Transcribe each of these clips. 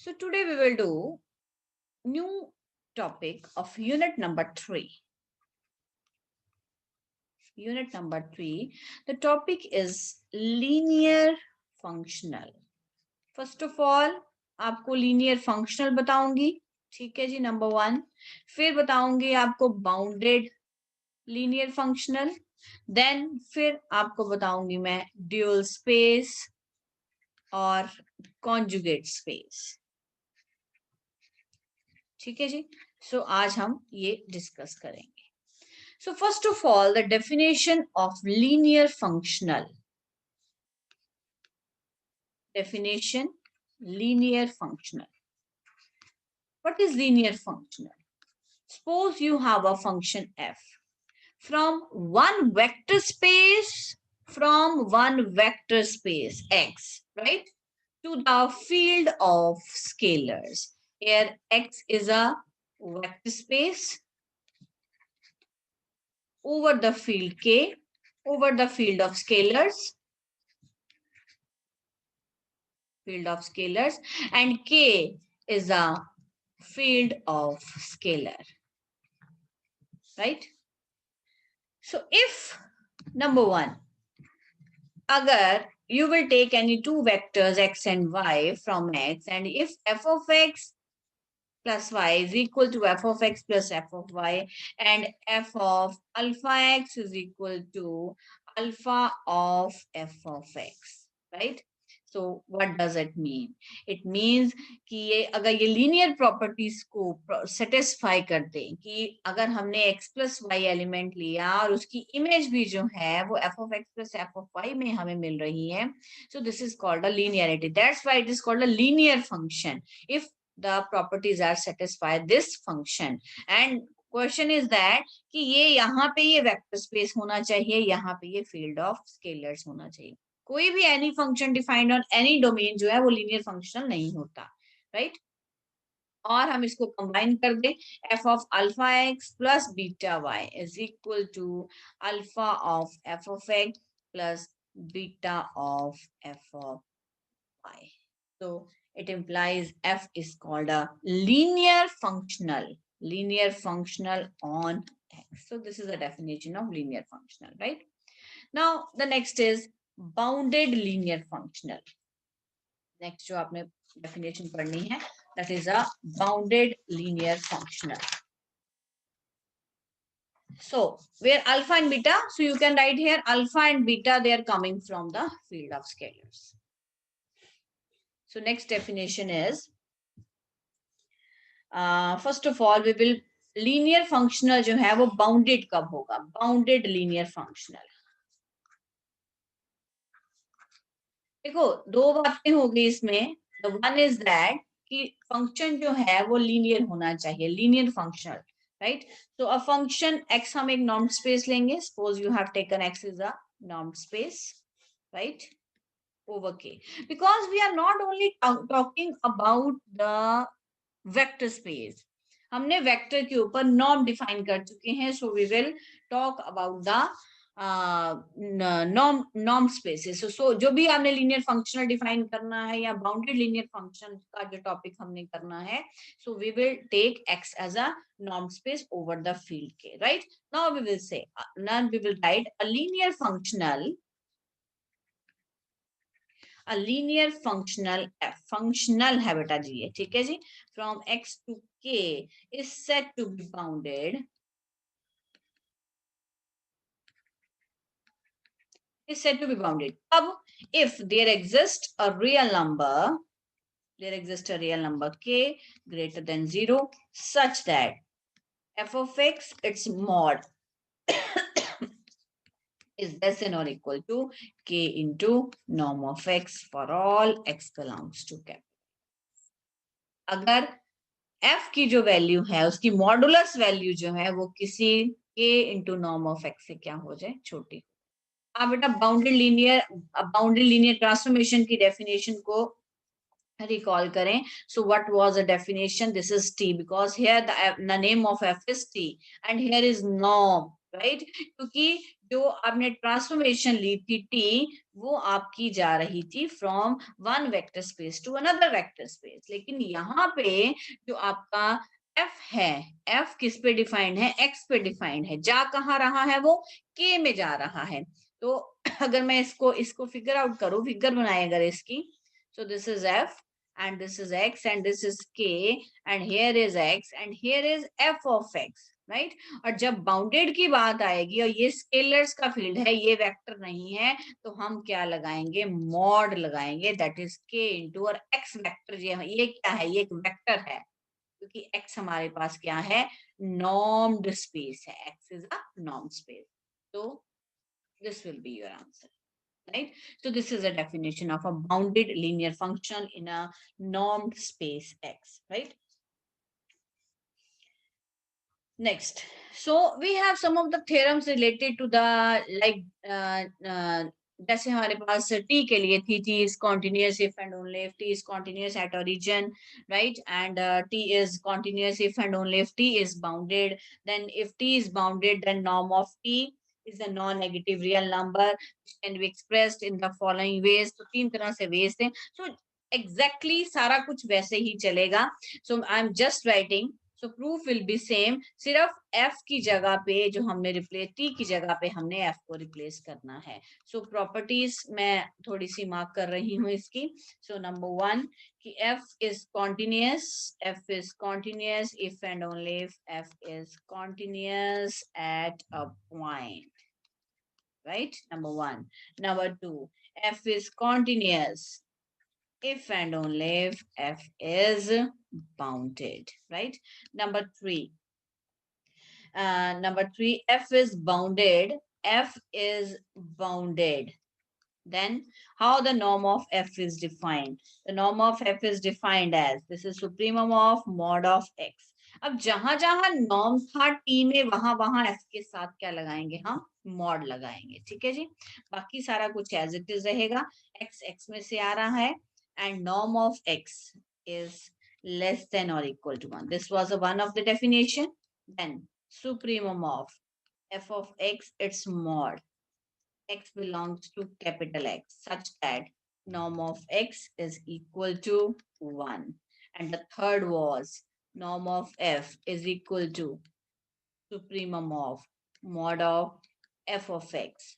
So today we will do new topic of unit number 3. Unit number 3. The topic is linear functional. First of all, आपको linear functional बताऊंगी, ठीक है जी, number 1. फिर बताऊंगी आपको bounded linear functional. Then फिर आपको बताऊंगी मैं dual space और conjugate space. ठीक है जी. सो आज हम ये डिस्कस करेंगे. So first of all, the definition of linear functional. Definition, linear functional. What is linear functional? Suppose you have a function f from one vector space, x, right, to the field of scalars. Here x is a vector space over the field k, over the field of scalars, and k is a field of scalar, right? So if number 1, agar you will take any two vectors x and y from x, and if f of x plus y is equal to f of x plus f of y, and f of alpha x is equal to alpha of f of x, right? So what does it mean? It means कि ये अगर ये linear properties को satisfy करते हैं कि अगर हमने x plus y element लिया और उसकी image भी जो है वो f of x plus f of y में हमें मिल रही है, so this is called a linearity. That's why it is called a linear function if the properties are satisfied this function. And question is that कि ये यहाँ पे ये vector space होना चाहिए, यहाँ पे ये फील्ड ऑफ स्केलर्स होना चाहिए. कोई भी any function defined on any domain जो है वो लीनियर फंक्शनल नहीं होता, राइट? और हम इसको कंबाइन कर दें, f of alpha x plus beta y is equal to alpha of f of x plus beta of f of y. So it implies f is called a linear functional on x. So this is a definition of linear functional, right? Now the next is bounded linear functional. Next जो आपने definition पढ़नी है, that is a bounded linear functional. So where alpha and beta, so you can write here alpha and beta, they are coming from the field of scalars. So next definition is, first of all we will, linear functional जो है वो bounded कब होगा? Bounded linear functional. देखो दो बातें हो गई इसमें. The one is that कि function जो है वो linear होना चाहिए, linear functional, right? So a function x हम एक normed space लेंगे. Suppose you have taken x is a normed space, right, over k. Because we are not only talking about the vector space, हमने vector के ऊपर norm define कर चुके हैं. So we will talk about the norm spaces. सो जो भी आपने लीनियर फंक्शनल डिफाइन करना है या बाउंडेड लीनियर फंक्शन का जो टॉपिक हमने करना है, so we will take X as a norm space over the field K, right? Now we will say, now we will write a linear functional, a linear functional f, functional है बेटा जी ये, ठीक है जी, from x to k is said to be bounded, is said to be bounded. अब if there exists a real number, k greater than 0 such that f of x its mod is less than or equal to k into norm of x for all x belongs to k. अगर f की जो value है उसकी modulus value जो है वो किसी k into norm of x से क्या हो जाए, छोटी. आप बेटा बाउंडेड लीनियर ट्रांसफॉर्मेशन की डेफिनेशन को रिकॉल करें. So what was the definition? This is t because here the name of f is t and here is norm, right? क्योंकि जो आपने ट्रांसफॉर्मेशन ली थी टी, वो आपकी जा रही थी from one vector space to another vector space. लेकिन यहाँ पे जो आपका एफ है, एफ किस पे डिफाइंड है? एक्स पे डिफाइंड है। जा कहाँ रहा है? वो के में जा रहा है। तो अगर मैं इसको इसको फिगर आउट करूं, फिगर बनाए अगर इसकी, so this is f and this is x and this is k and here is x and here is f of x, right? और जब बाउंडेड की बात आएगी और ये स्केलर्स का फील्ड है, ये वेक्टर नहीं है, तो हम क्या लगाएंगे? मॉड लगाएंगे, दैट इज k इंटू, और x वेक्टर ये क्या है? ये एक वेक्टर है, क्योंकि x हमारे पास क्या है? नॉर्म्ड स्पेस है, x is a norm space. तो this will be your answer, right? So this is a definition of a bounded linear function in a normed space X, right? Next, so we have some of the theorems related to the like जैसे हमारे पास t के लिए थी, t is continuous if and only if t is continuous at origin, right? And t is continuous if and only if t is bounded. Then if t is bounded, then norm of t is a non-negative real number which can be expressed in the following ways. तो तीन तरह से ways थे. So exactly सारा कुछ वैसे ही चलेगा. So I'm just writing. So proof will be same. सिर्फ f की जगह पे जो हमने रिप्लेस, t की जगह पे हमने f को रिप्लेस करना है. So properties मैं थोड़ी सी मार्क कर रही हूँ इसकी. So number 1 कि f is continuous. F is continuous if and only if f is continuous at a point. Right? Number 1. Number 2, f is continuous if and only if f is bounded. Right? Number 3, f is bounded. F is bounded. Then how the norm of f is defined? The norm of f is defined as, this is supremum of mod of x. अब जहां जहां norm था T में, वहां वहां F के साथ क्या लगाएंगे? हम मॉड लगाएंगे. ठीक है जी. बाकी सारा कुछ एज इट इज रहेगा. एक्स एक्स में से आ रहा है and norm of X is less than और equal to 1. This was one of the definition. Then supremum of f of x, its mod x belongs to capital X such that norm of x is equal to 1. And the third was norm of f is equal to supremum of mod of f of x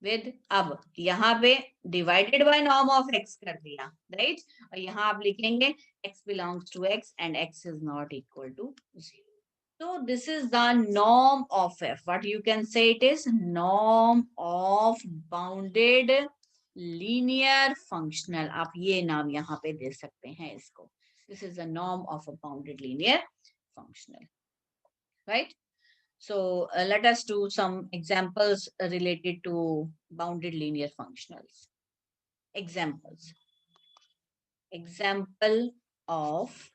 with, अब यहाँ पे divided by norm of x कर दिया, right? और यहाँ आप लिखेंगे x belongs to x and x is not equal to 0. So this is the norm of f. What you can say it is? Norm of bounded linear functional. आप ये नाम यहाँ पे दे सकते हैं इसको. This is the norm of a bounded linear functional. Right? So let us do some examples related to bounded linear functionals. Examples. Example of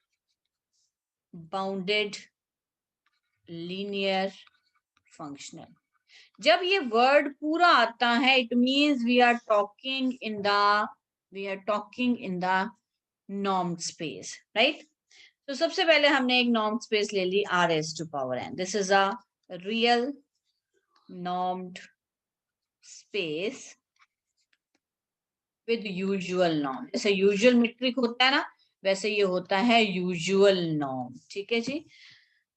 bounded linear functional. जब ये वर्ड पूरा आता है, it means we are talking in the norm space, right? तो सबसे पहले हमने एक नॉर्म स्पेस ले ली r raised to power n. This is a real normed space with usual norm. जैसे यूजुअल मीट्रिक होता है ना, वैसे ये होता है यूजुअल नॉर्म. ठीक है जी.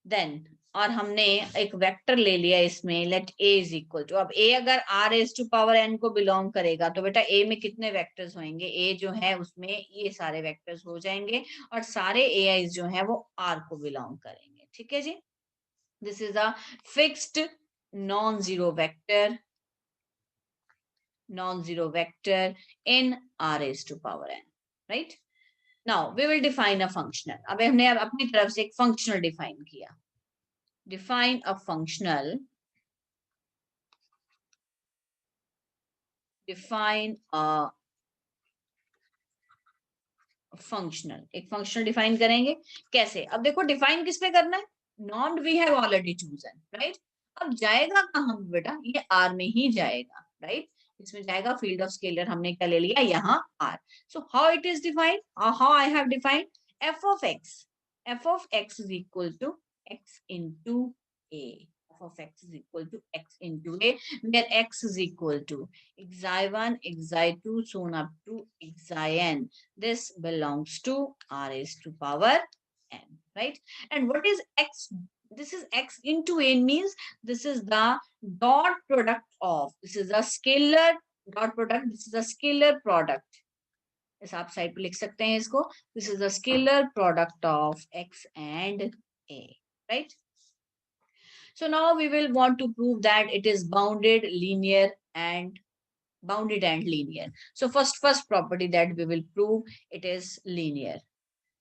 देन और हमने एक वेक्टर ले लिया इसमें, let a is equal to, अब a अगर r raise to power n को बिलोंग करेगा तो बेटा a में कितने वेक्टर्स होंगे? a जो है उसमें ये सारे वेक्टर्स हो जाएंगे और सारे ai जो है वो r को बिलोंग करेंगे. ठीक है जी. This is a fixed non zero vector in r raised to power n, right? Now we will define a functional. अब हमने अपनी तरफ से एक फंक्शनल डिफाइन किया. Define a functional. Define a functional. एक फंक्शनल डिफाइन करेंगे. कैसे? अब देखो डिफाइन किस पे करना है? Normed we have already chosen, right? अब जाएगा कहाँ बेटा? ये R में ही जाएगा, राइट? इसमें जाएगा. फील्ड ऑफ स्केलर हमने क्या ले लिया? यहाँ R. So how it is defined? How I have defined? F of x. F of x is equal to x into a. F of x is equal to x into a, where x is equal to xi1, xi2, so on up to xin. This belongs to r raised to power n, right? And what is x? This is x into a, means this is the dot product of, this is a scalar dot product, this is a scalar product. इस आप side पे लिख सकते हैं इसको, this is a scalar product of x and a, right? So now we will want to prove that it is bounded, linear and bounded and linear. So first property that we will prove, it is linear.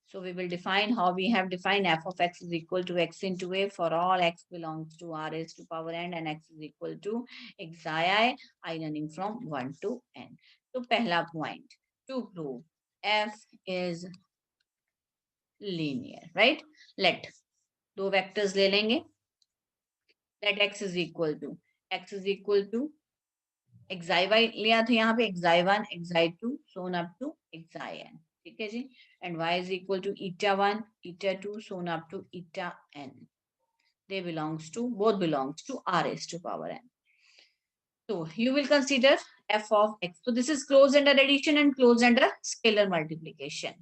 So we will define how we have defined f of x is equal to x into a for all x belongs to r raised to power n and x is equal to xi I running from 1 to n. So पहला point to prove f is linear, right? Let दो vectors ले लेंगे. Let x is equal to xi लिया था यहाँ पे xi1, xi2, so on up to xin. ठीक है जी. And y is equal to eta1, eta2, so on up to eta n. They both belongs to r raised to power n. So you will consider f of x. So this is closed under addition and closed under scalar multiplication.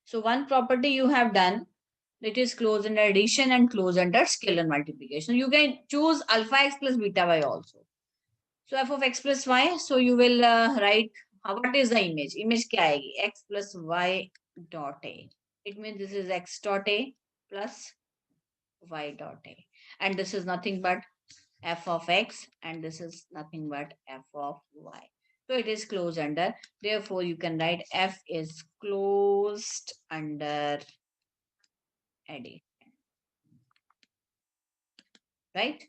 So one property you have done, it is closed under addition and closed under scalar multiplication. You can choose alpha x plus beta y also. So f of x plus y. So you will write what is the image? Image क्या आएगी? X plus y dot a. It means this is x dot a plus y dot a, and this is nothing but f of x, and this is nothing but f of y. So it is closed under. Therefore, you can write f is closed under addition. Right?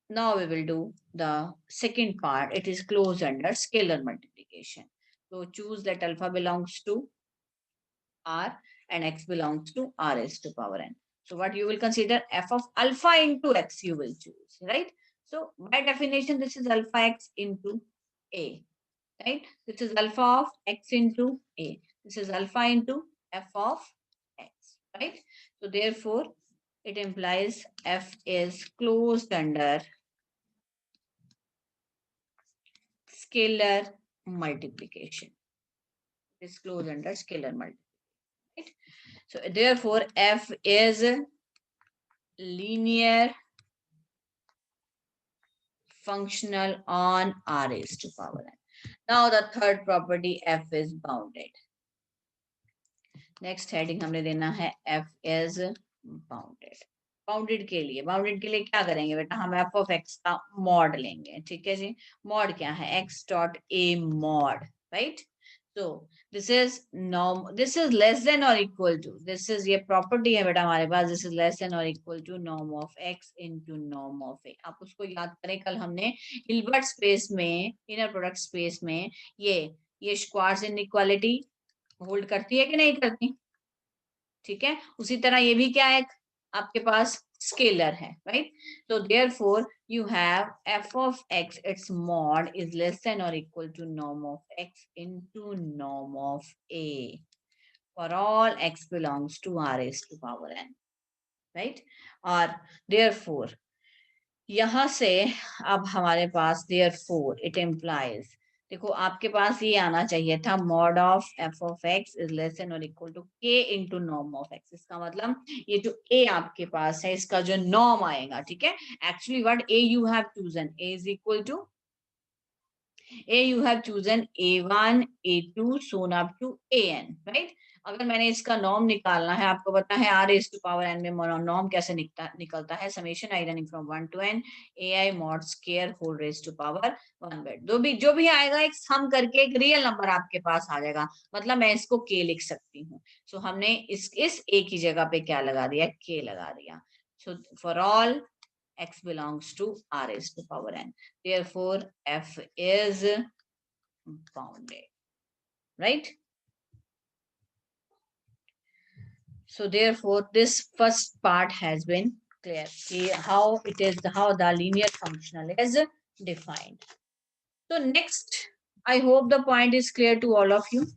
Now we will do the second part. It is closed under scalar multiplication. So choose that alpha belongs to r and x belongs to r raised to power n. So what you will consider, f of alpha into x you will choose, right? So by definition, this is alpha x into a, right? This is alpha of x into a. This is alpha into f of x, right? So therefore, it implies f is closed under scalar multiplication. It is closed under scalar multiplication. Right? So therefore, f is linear functional on r raised to power n. Now the third property, f is bounded. Next heading हमने देना है f is bounded. Bounded के लिए क्या करेंगे बेटा, हम f of x का मॉड लेंगे. ठीक है जी. मॉड क्या है? x dot a mod, right? So this is norm, this is less than or equal to, this is ये प्रॉपर्टी है बेटा हमारे पास, this is less than or equal to norm of x into norm of a. आप उसको याद करें, कल हमने हिल्बर्ट स्पेस में, इनर प्रोडक्ट स्पेस में ये स्क्वायर्स इनइक्वालिटी होल्ड करती है कि नहीं करती? ठीक है. उसी तरह ये भी क्या है आपके पास, स्केलर है, right? So therefore you have f of x, its mod is less than or equal to norm of x into norm of a for all x belongs to r raised to power n, right? और therefore यहां से अब हमारे पास therefore it implies, देखो आपके पास ये आना चाहिए था, mod of f of x is less than or equal to k into norm of x. इसका मतलब ये जो a आपके पास है, इसका जो norm आएगा, ठीक है? Actually what a you have chosen, a is equal to you have chosen a1, a2, so on up to an, right? अगर मैंने इसका नॉर्म निकालना है, आपको पता है r raised to power n में नॉर्म कैसे निकलता है, summation i running from 1 to n ai mod square whole raised to power 1 bit. जो भी आएगा एक सम करके एक रियल नंबर आपके पास आ जाएगा, मतलब मैं इसको k लिख सकती हूँ. सो हमने इस a की जगह पे क्या लगा दिया, k लगा दिया. So for all x belongs to r raised to power n. Therefore, f is bounded, right? So therefore, this first part has been clear. How the linear functional is defined. So next, I hope the point is clear to all of you.